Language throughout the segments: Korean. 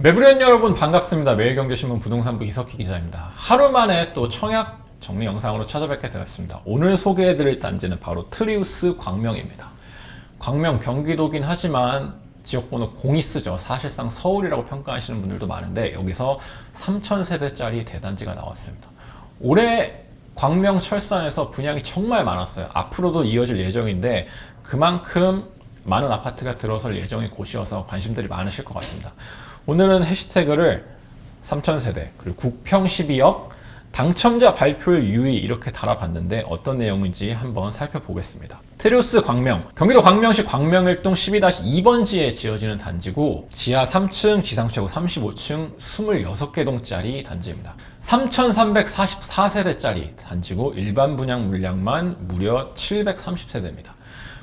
매부련 여러분 반갑습니다. 매일경제신문 부동산부 이석희 기자입니다. 하루 만에 또 청약 정리 영상으로 찾아뵙게 되었습니다. 오늘 소개해드릴 단지는 바로 트리우스 광명입니다. 광명 경기도긴 하지만 지역번호 0이 쓰죠. 사실상 서울이라고 평가하시는 분들도 많은데 여기서 3,000세대짜리 대단지가 나왔습니다. 올해 광명 철산에서 분양이 정말 많았어요. 앞으로도 이어질 예정인데 그만큼 많은 아파트가 들어설 예정인 곳이어서 관심들이 많으실 것 같습니다. 오늘은 해시태그를 3,000세대 그리고 국평 12억 당첨자 발표율 유의 이렇게 달아봤는데 어떤 내용인지 한번 살펴보겠습니다. 트리우스 광명, 경기도 광명시 광명일동 12-2번지에 지어지는 단지고 지하 3층, 지상 최고 35층 26개 동짜리 단지입니다. 3,344세대짜리 단지고 일반 분양 물량만 무려 730세대입니다.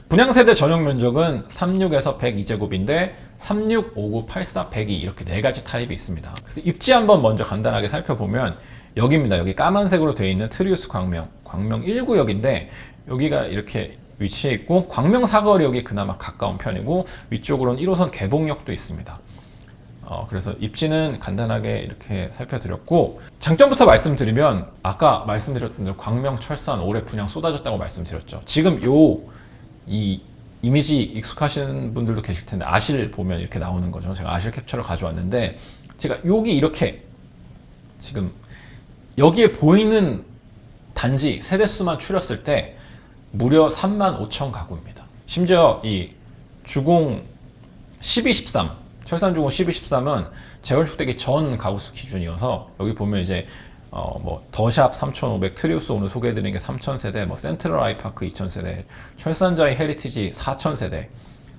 분양세대 전용 면적은 36에서 102제곱인데 36, 59, 84, 102 이렇게 4가지 타입이 있습니다. 그래서 입지 한번 먼저 간단하게 살펴보면 여기입니다. 여기 까만색으로 되어 있는 트리우스 광명, 광명 1구역인데 여기가 이렇게 위치해 있고 광명 사거리역이 그나마 가까운 편이고 위쪽으로는 1호선 개봉역도 있습니다. 그래서 입지는 간단하게 이렇게 살펴드렸고 장점부터 말씀드리면 아까 말씀드렸던 대로 광명 철산 올해 분양 쏟아졌다고 말씀드렸죠. 지금 이 이미지 익숙하신 분들도 계실 텐데 아실 보면 이렇게 나오는 거죠. 제가 아실 캡처를 가져왔는데 제가 여기 이렇게 지금 여기에 보이는 단지 세대수만 추렸을 때 무려 35,000 가구입니다. 심지어 이 주공 1213 철산주공 1213은 재건축되기 전 가구수 기준이어서 여기 보면 이제 더샵 3,500, 트리우스 오늘 소개해드린 게 3,000세대, 센트럴 아이파크 2,000세대, 철산자이 헤리티지 4,000세대,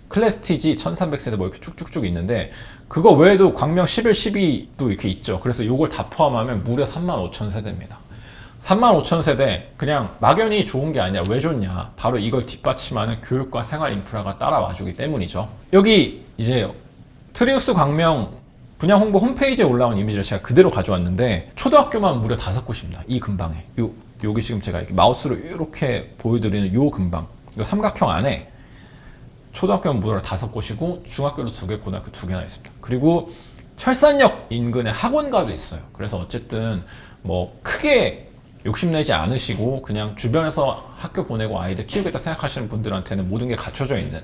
클래스티지 1,300세대 이렇게 쭉쭉쭉 있는데 그거 외에도 광명 11, 12도 이렇게 있죠. 그래서 이걸 다 포함하면 무려 35,000세대입니다. 35,000세대 그냥 막연히 좋은 게 아니라 왜 좋냐? 바로 이걸 뒷받침하는 교육과 생활 인프라가 따라와주기 때문이죠. 여기 이제 트리우스 광명 분양 홍보 홈페이지에 올라온 이미지를 제가 그대로 가져왔는데 초등학교만 무려 5곳입니다. 이 근방에 여기 지금 제가 이렇게 마우스로 이렇게 보여드리는 이 근방 이 삼각형 안에 초등학교는 무려 5곳이고 중학교도 2개, 고등학교 2개나 있습니다. 그리고 철산역 인근에 학원가도 있어요. 그래서 어쨌든 크게 욕심내지 않으시고 그냥 주변에서 학교 보내고 아이들 키우겠다 생각하시는 분들한테는 모든 게 갖춰져 있는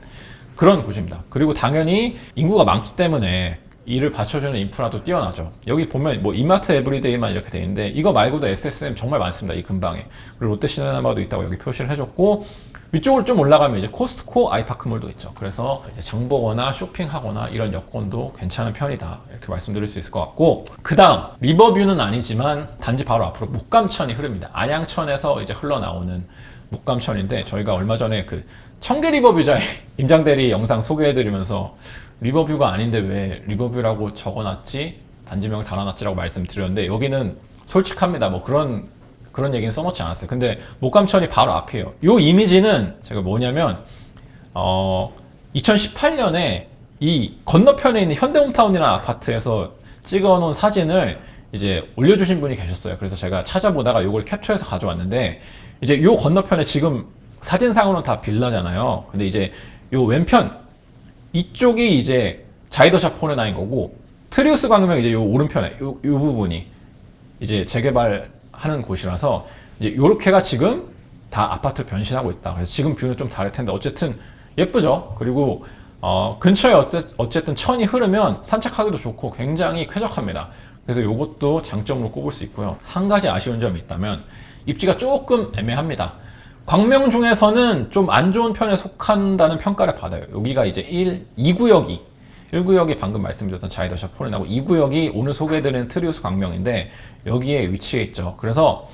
그런 곳입니다. 그리고 당연히 인구가 많기 때문에 이를 받쳐주는 인프라도 뛰어나죠. 여기 보면 이마트 에브리데이만 이렇게 돼 있는데 이거 말고도 SSM 정말 많습니다. 이 근방에. 그리고 롯데시네마도 있다고 여기 표시를 해줬고 위쪽으로 좀 올라가면 이제 코스트코 아이파크몰도 있죠. 그래서 이제 장 보거나 쇼핑하거나 이런 여건도 괜찮은 편이다 이렇게 말씀드릴 수 있을 것 같고 그 다음 리버뷰는 아니지만 단지 바로 앞으로 목감천이 흐릅니다. 안양천에서 이제 흘러나오는 목감천인데 저희가 얼마 전에 그 청계 리버뷰자의 임장대리 영상 소개해드리면서 리버뷰가 아닌데 왜 리버뷰라고 적어놨지? 단지명을 달아놨지라고 말씀드렸는데 여기는 솔직합니다. 그런 얘기는 써놓지 않았어요. 근데 목감천이 바로 앞이에요. 이 이미지는 제가 뭐냐면 2018년에 이 건너편에 있는 현대홈타운이라는 아파트에서 찍어놓은 사진을 이제 올려주신 분이 계셨어요. 그래서 제가 찾아보다가 이걸 캡처해서 가져왔는데 이제 이 건너편에 지금 사진상으로는 다 빌라잖아요. 근데 이제 요 왼편 이쪽이 이제 자이더샵 폰에나인 거고 트리우스 광명 이제 요 오른편에 요 부분이 이제 재개발하는 곳이라서 이제 요렇게가 지금 다 아파트 변신하고 있다. 그래서 지금 뷰는 좀 다를 텐데 어쨌든 예쁘죠. 그리고 근처에 어쨌든 천이 흐르면 산책하기도 좋고 굉장히 쾌적합니다. 그래서 요것도 장점으로 꼽을 수 있고요. 한 가지 아쉬운 점이 있다면 입지가 조금 애매합니다. 광명 중에서는 좀 안 좋은 편에 속한다는 평가를 받아요. 여기가 이제 1구역이 방금 말씀드렸던 자이더샵 폴린하고 2구역이 오늘 소개해드리는 트리우스 광명인데 여기에 위치해 있죠. 그래서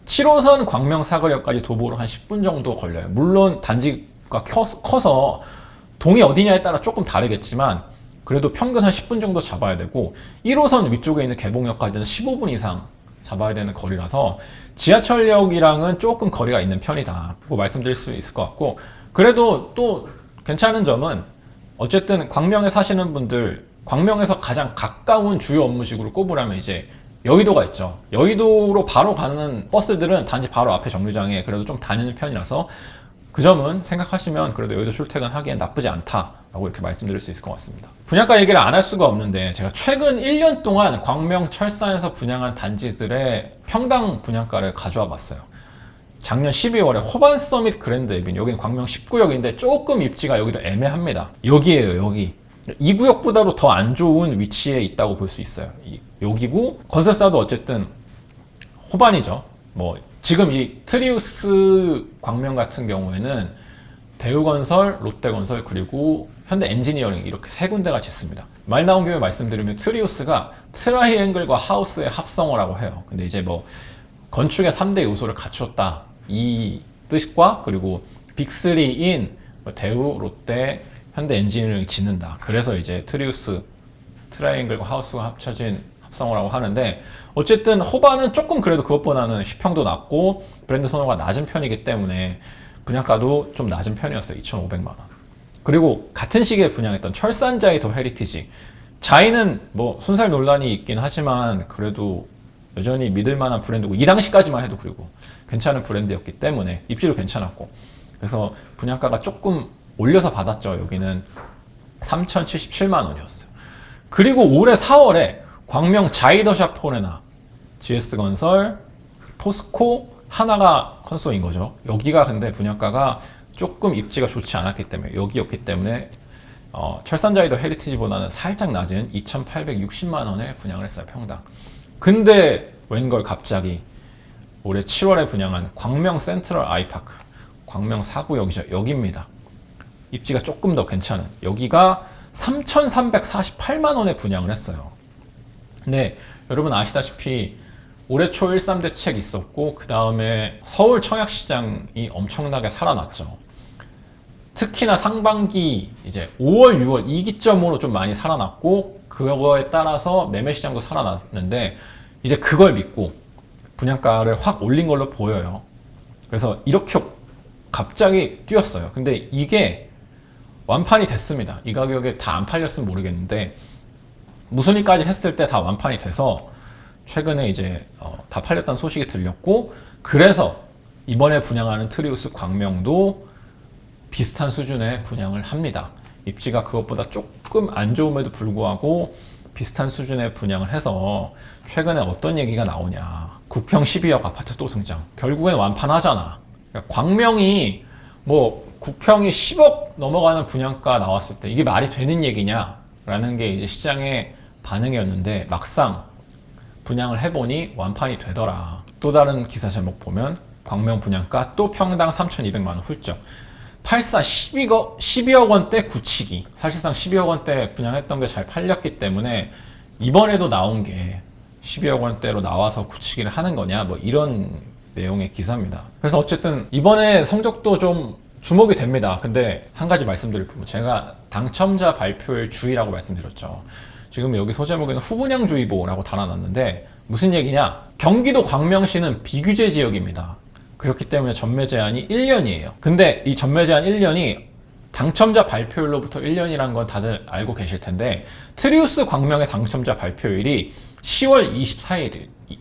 7호선 광명 사거리역까지 도보로 한 10분 정도 걸려요. 물론 단지가 커서 동이 어디냐에 따라 조금 다르겠지만 그래도 평균 한 10분 정도 잡아야 되고 1호선 위쪽에 있는 개봉역까지는 15분 이상 잡아야 되는 거리라서 지하철역이랑은 조금 거리가 있는 편이다 라고 말씀드릴 수 있을 것 같고 그래도 또 괜찮은 점은 어쨌든 광명에 사시는 분들 광명에서 가장 가까운 주요 업무지구를 꼽으라면 이제 여의도가 있죠. 여의도로 바로 가는 버스들은 단지 바로 앞에 정류장에 그래도 좀 다니는 편이라서 그 점은 생각하시면 그래도 여의도 출퇴근하기엔 나쁘지 않다 라고 이렇게 말씀드릴 수 있을 것 같습니다. 분양가 얘기를 안 할 수가 없는데 제가 최근 1년 동안 광명 철산에서 분양한 단지들의 평당 분양가를 가져와 봤어요. 작년 12월에 호반 서밋 그랜드 에비뉴, 여기는 광명 19역인데 조금 입지가 여기도 애매합니다. 여기에요, 여기. 이 구역보다도 더 안 좋은 위치에 있다고 볼 수 있어요. 여기고 건설사도 어쨌든 호반이죠. 뭐 지금 이 트리우스 광명 같은 경우에는 대우건설, 롯데건설 그리고 현대엔지니어링 이렇게 세 군데가 짓습니다. 말 나온 김에 말씀드리면 트리우스가 트라이앵글과 하우스의 합성어라고 해요. 근데 이제 뭐 건축의 3대 요소를 갖췄다 이 뜻과 그리고 빅3인 대우, 롯데, 현대엔지니어링이 짓는다. 그래서 이제 트리우스, 트라이앵글과 하우스가 합쳐진 합성어라고 하는데 어쨌든 호반은 조금 그래도 그것보다는 시평도 낮고 브랜드 선호가 낮은 편이기 때문에 분양가도 좀 낮은 편이었어요. 2,500만 원. 그리고 같은 시기에 분양했던 철산자이 더 헤리티지. 자이는 뭐 순살 논란이 있긴 하지만 그래도 여전히 믿을 만한 브랜드고 이 당시까지만 해도 그리고 괜찮은 브랜드였기 때문에 입지도 괜찮았고 그래서 분양가가 조금 올려서 받았죠. 여기는 3,077만 원이었어요. 그리고 올해 4월에 광명 자이더샵 포레나, GS건설, 포스코, 하나가 컨소인 거죠. 여기가 근데 분양가가 조금 입지가 좋지 않았기 때문에 여기였기 때문에 철산자이더 헤리티지보다는 살짝 낮은 2,860만 원에 분양을 했어요. 평당. 근데 웬걸 갑자기 올해 7월에 분양한 광명 센트럴 아이파크, 광명 4구역이죠. 여기입니다. 입지가 조금 더 괜찮은 여기가 3,348만 원에 분양을 했어요. 근데 여러분 아시다시피 올해 초 1.3대책 있었고 그 다음에 서울 청약시장이 엄청나게 살아났죠. 특히나 상반기 이제 5월, 6월 이 기점으로 좀 많이 살아났고 그거에 따라서 매매시장도 살아났는데 이제 그걸 믿고 분양가를 확 올린 걸로 보여요. 그래서 이렇게 갑자기 뛰었어요. 근데 이게 완판이 됐습니다. 이 가격에 다 안 팔렸으면 모르겠는데 무순위까지 했을 때 다 완판이 돼서 최근에 이제 다 팔렸다는 소식이 들렸고 그래서 이번에 분양하는 트리우스 광명도 비슷한 수준의 분양을 합니다. 입지가 그것보다 조금 안 좋음에도 불구하고 비슷한 수준의 분양을 해서 최근에 어떤 얘기가 나오냐. 9평 12억 아파트 또 등장. 결국엔 완판하잖아. 그러니까 광명이 뭐 9평이 10억 넘어가는 분양가 나왔을 때 이게 말이 되는 얘기냐라는 게 이제 시장의 반응이었는데 막상 분양을 해보니 완판이 되더라. 또 다른 기사 제목 보면 광명 분양가 또 평당 3,200만 원 훌쩍. 84 12억 원대 굳히기. 사실상 12억 원대 분양했던 게 잘 팔렸기 때문에 이번에도 나온 게 12억 원대로 나와서 굳히기를 하는 거냐 뭐 이런 내용의 기사입니다. 그래서 어쨌든 이번에 성적도 좀 주목이 됩니다. 근데 한 가지 말씀드릴 부분, 제가 당첨자 발표일 주의라고 말씀드렸죠. 지금 여기 소제목에는 후분양주의보라고 달아놨는데 무슨 얘기냐? 경기도 광명시는 비규제 지역입니다. 그렇기 때문에 전매 제한이 1년이에요. 근데 이 전매 제한 1년이 당첨자 발표일로부터 1년이란 건 다들 알고 계실 텐데 트리우스 광명의 당첨자 발표일이 10월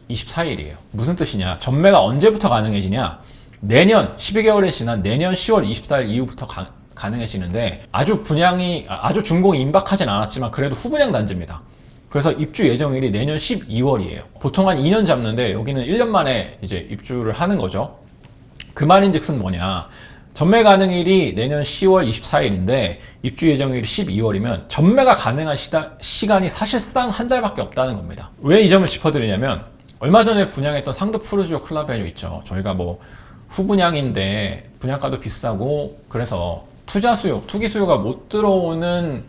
24일이에요. 무슨 뜻이냐? 전매가 언제부터 가능해지냐? 내년 12개월이 지난 내년 10월 24일 이후부터 가능해지는데 아주 준공이 임박하진 않았지만 그래도 후분양 단지입니다. 그래서 입주 예정일이 내년 12월이에요. 보통 한 2년 잡는데 여기는 1년 만에 이제 입주를 하는 거죠. 그 말인즉슨 뭐냐? 전매 가능일이 내년 10월 24일인데 입주 예정일이 12월이면 전매가 가능한 시간이 사실상 한 달밖에 없다는 겁니다. 왜 이 점을 짚어드리냐면 얼마 전에 분양했던 상도 푸르지오 클라베뉴 있죠. 저희가 뭐 후분양인데 분양가도 비싸고 그래서 투기 수요가 못 들어오는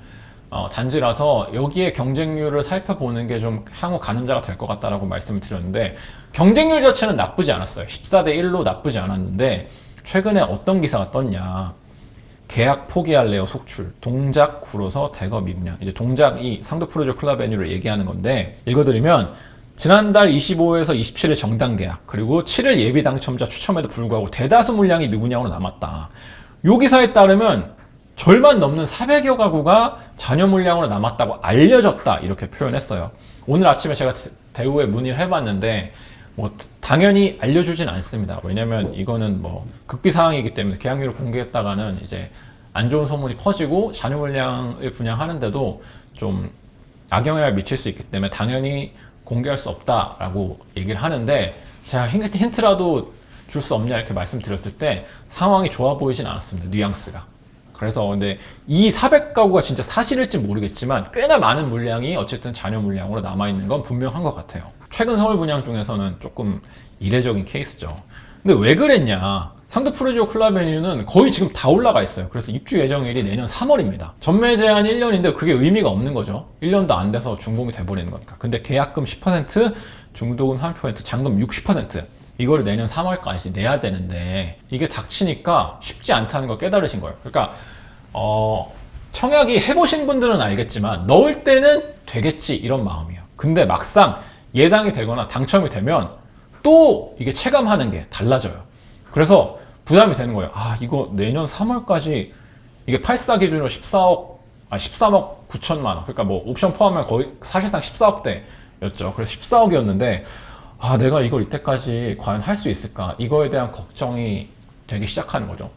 단지라서 여기에 경쟁률을 살펴보는 게 좀 향후 가늠자가 될 것 같다라고 말씀을 드렸는데 경쟁률 자체는 나쁘지 않았어요. 14대 1로 나쁘지 않았는데 최근에 어떤 기사가 떴냐. 계약 포기할래요 속출. 동작 굴어서 대거 미분양. 이제 동작이 상도 푸르지오 클라베뉴를 얘기하는 건데 읽어드리면 지난달 25에서 27일 정당 계약 그리고 7일 예비 당첨자 추첨에도 불구하고 대다수 물량이 미분양으로 남았다. 요 기사에 따르면 절반 넘는 400여 가구가 잔여 물량으로 남았다고 알려졌다 이렇게 표현했어요. 오늘 아침에 제가 대우에 문의를 해봤는데 뭐 당연히 알려주진 않습니다. 왜냐면 이거는 뭐 극비 사항이기 때문에 계약률을 공개했다가는 이제 안 좋은 소문이 퍼지고 잔여 물량을 분양하는데도 좀 악영향을 미칠 수 있기 때문에 당연히 공개할 수 없다라고 얘기를 하는데, 제가 힌트라도 줄 수 없냐 이렇게 말씀드렸을 때 상황이 좋아 보이진 않았습니다. 뉘앙스가. 그래서 근데 이 400가구가 진짜 사실일지 모르겠지만 꽤나 많은 물량이 어쨌든 잔여 물량으로 남아있는 건 분명한 것 같아요. 최근 서울 분양 중에서는 조금 이례적인 케이스죠. 근데 왜 그랬냐? 상도 프로지오 클럽 베뉴는 거의 지금 다 올라가 있어요. 그래서 입주 예정일이 내년 3월입니다. 전매 제한 1년인데 그게 의미가 없는 거죠. 1년도 안 돼서 준공이 돼버리는 거니까. 근데 계약금 10%, 중도금 30%, 잔금 60%, 이거를 내년 3월까지 내야 되는데 이게 닥치니까 쉽지 않다는 걸 깨달으신 거예요. 그러니까 청약이 해보신 분들은 알겠지만 넣을 때는 되겠지 이런 마음이에요. 근데 막상 예당이 되거나 당첨이 되면 또 이게 체감하는 게 달라져요. 그래서 부담이 되는 거예요. 아, 이거 내년 3월까지 이게 84 기준으로 13억 9천만 원. 그러니까 뭐 옵션 포함하면 거의 사실상 14억대였죠. 그래서 14억이었는데 아, 내가 이걸 이때까지 과연 할 수 있을까? 이거에 대한 걱정이 되기 시작하는 거죠.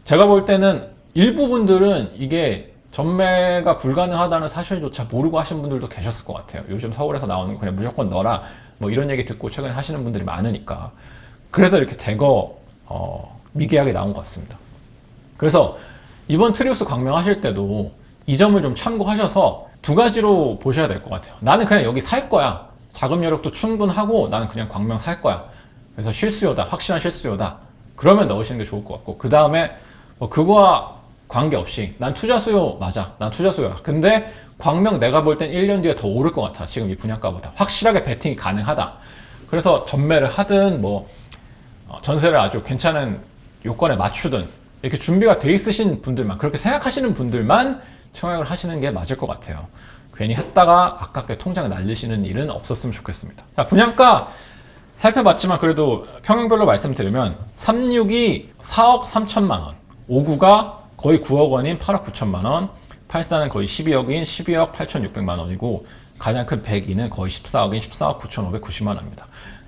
제가 볼 때는 일부분들은 이게 전매가 불가능하다는 사실조차 모르고 하신 분들도 계셨을 것 같아요. 요즘 서울에서 나오는 거 그냥 무조건 넣어라 뭐 이런 얘기 듣고 최근에 하시는 분들이 많으니까. 그래서 이렇게 대거 미계약이 나온 것 같습니다. 그래서 이번 트리우스 광명 하실 때도 이 점을 좀 참고하셔서 두 가지로 보셔야 될 것 같아요. 나는 그냥 여기 살 거야. 자금 여력도 충분하고 나는 그냥 광명 살 거야. 그래서 실수요다. 확실한 실수요다. 그러면 넣으시는 게 좋을 것 같고, 그 다음에 뭐 그거와 관계없이 난 투자 수요 맞아. 난 투자 수요야. 근데 광명 내가 볼 땐 1년 뒤에 더 오를 것 같아. 지금 이 분양가보다. 확실하게 베팅이 가능하다. 그래서 전매를 하든 뭐 전세를 아주 괜찮은 요건에 맞추든 이렇게 준비가 돼 있으신 분들만, 그렇게 생각하시는 분들만 청약을 하시는 게 맞을 것 같아요. 괜히 했다가 아깝게 통장 날리시는 일은 없었으면 좋겠습니다. 자, 분양가 살펴봤지만 그래도 평형별로 말씀드리면 36이 4억 3천만 원, 59가 거의 9억 원인 8억 9천만 원, 84는 거의 12억인 12억 8,600만 원이고 가장 큰 102는 거의 14억인 14억 9,590만 원입니다.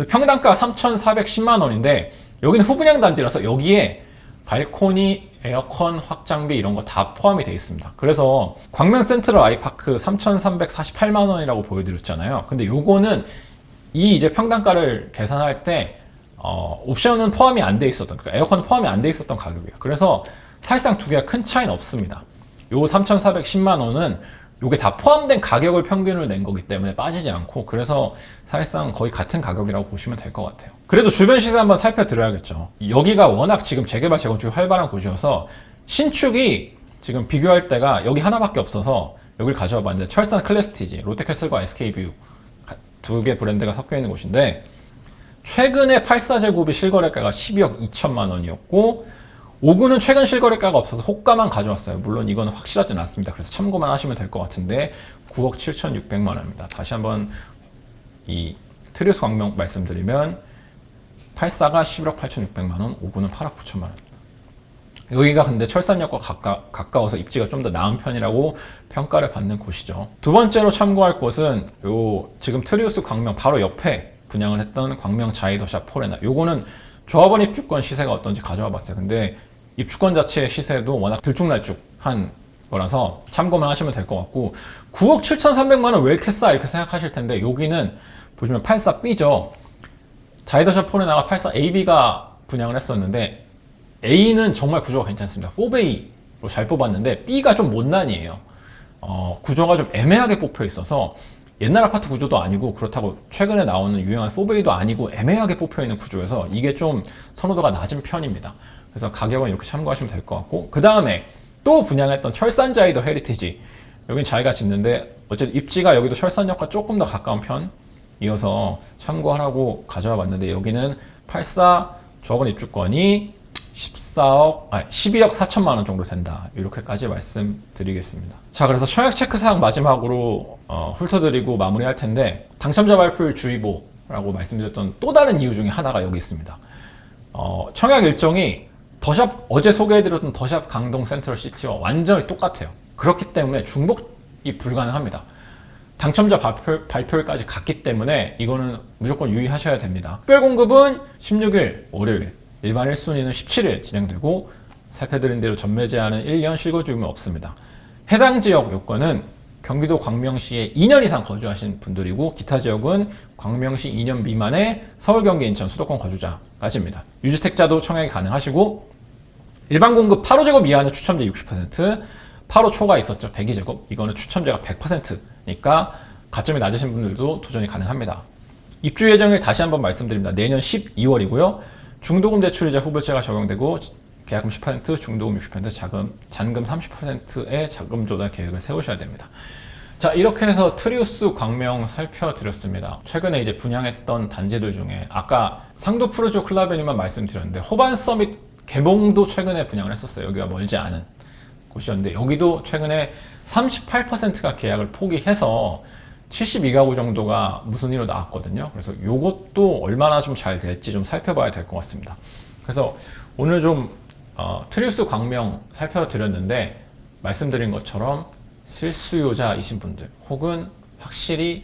평당가 3,410만 원인데 여기는 후분양 단지라서 여기에 발코니, 에어컨, 확장비 이런 거 다 포함이 되어 있습니다. 그래서 광명 센트럴 아이파크 3,348만 원이라고 보여드렸잖아요. 근데 요거는 이 이제 평당가를 계산할 때 옵션은 포함이 안 돼 있었던, 그러니까 에어컨은 포함이 안 돼 있었던 가격이에요. 그래서 사실상 두 개가 큰 차이는 없습니다. 요 3,410만 원은 요게 다 포함된 가격을 평균을 낸 거기 때문에 빠지지 않고, 그래서 사실상 거의 같은 가격이라고 보시면 될 것 같아요. 그래도 주변 시세 한번 살펴드려야겠죠. 여기가 워낙 지금 재개발 재건축이 활발한 곳이어서 신축이 지금 비교할 때가 여기 하나밖에 없어서 여기를 가져와 봤는데, 철산 클래스티지, 롯데캐슬과 SK뷰 두 개 브랜드가 섞여 있는 곳인데 최근에 84제곱이 실거래가가 12억 2천만 원이었고 5구는 최근 실거래가가 없어서 호가만 가져왔어요. 물론 이거는 확실하진 않습니다. 그래서 참고만 하시면 될 것 같은데 9억 7,600만 원입니다. 다시 한번 이 트리우스 광명 말씀드리면 84가 11억 8,600만 원, 5구는 8억 9천만 원입니다. 여기가 근데 철산역과 가까워서 입지가 좀 더 나은 편이라고 평가를 받는 곳이죠. 두 번째로 참고할 곳은 요 지금 트리우스 광명 바로 옆에 분양을 했던 광명 자이더샵 포레나, 요거는 조합원 입주권 시세가 어떤지 가져와 봤어요. 근데 입주권 자체의 시세도 워낙 들쭉날쭉한 거라서 참고만 하시면 될 것 같고, 9억 7,300만 원 왜 이렇게 싸? 이렇게 생각하실 텐데 여기는 보시면 84B죠. 자이더샵 포레나가 84AB가 분양을 했었는데 A는 정말 구조가 괜찮습니다. 4베이로 잘 뽑았는데 B가 좀 못난이에요. 구조가 좀 애매하게 뽑혀 있어서 옛날 아파트 구조도 아니고 그렇다고 최근에 나오는 유행한 4베이도 아니고 애매하게 뽑혀 있는 구조여서 이게 좀 선호도가 낮은 편입니다. 그래서 가격은 이렇게 참고하시면 될 것 같고, 그 다음에 또 분양했던 철산자이더 헤리티지, 여긴 자기가 짓는데 어쨌든 입지가 여기도 철산역과 조금 더 가까운 편이어서 참고하라고 가져와 봤는데 여기는 84 조합원 입주권이 12억 4천만 원 정도 된다. 이렇게까지 말씀드리겠습니다. 자, 그래서 청약 체크사항 마지막으로 훑어드리고 마무리할 텐데, 당첨자 발표일 주의보라고 말씀드렸던 또 다른 이유 중에 하나가 여기 있습니다. 청약 일정이 더샵, 어제 소개해드렸던 더샵 강동 센트럴 시티와 완전히 똑같아요. 그렇기 때문에 중복이 불가능합니다. 당첨자 발표일까지 갔기 때문에 이거는 무조건 유의하셔야 됩니다. 특별 공급은 16일 월요일, 일반 1순위는 17일 진행되고 살펴드린 대로 전매제한은 1년, 실거주임은 없습니다. 해당 지역 요건은 경기도 광명시에 2년 이상 거주하신 분들이고 기타 지역은 광명시 2년 미만의 서울, 경기, 인천, 수도권 거주자까지입니다. 유주택자도 청약이 가능하시고 일반 공급 8호제곱 이하는 추첨제 60%, 8호 초가 있었죠. 102제곱. 이거는 추첨제가 100%니까 가점이 낮으신 분들도 도전이 가능합니다. 입주 예정일 다시 한번 말씀드립니다. 내년 12월이고요. 중도금 대출이자 후불제가 적용되고 계약금 10%, 중도금 60%, 잔금 30%의 자금 조달 계획을 세우셔야 됩니다. 자, 이렇게 해서 트리우스 광명 살펴드렸습니다. 최근에 이제 분양했던 단지들 중에 아까 상도 푸르지오 클라베뉴만 말씀드렸는데 호반 서밋 개봉도 최근에 분양을 했었어요. 여기가 멀지 않은 곳이었는데 여기도 최근에 38%가 계약을 포기해서 72가구 정도가 무순위로 나왔거든요. 그래서 이것도 얼마나 좀 잘 될지 좀 살펴봐야 될 것 같습니다. 그래서 오늘 좀 트리우스 광명 살펴드렸는데 말씀드린 것처럼 실수요자이신 분들 혹은 확실히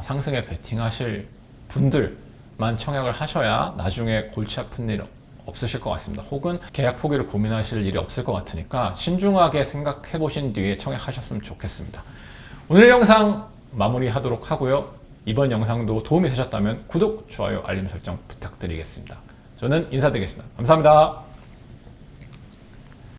상승에 베팅하실 분들만 청약을 하셔야 나중에 골치 아픈 일 없으실 것 같습니다. 혹은 계약 포기를 고민하실 일이 없을 것 같으니까 신중하게 생각해 보신 뒤에 청약하셨으면 좋겠습니다. 오늘 영상 마무리하도록 하고요. 이번 영상도 도움이 되셨다면 구독, 좋아요, 알림 설정 부탁드리겠습니다. 저는 인사드리겠습니다. 감사합니다.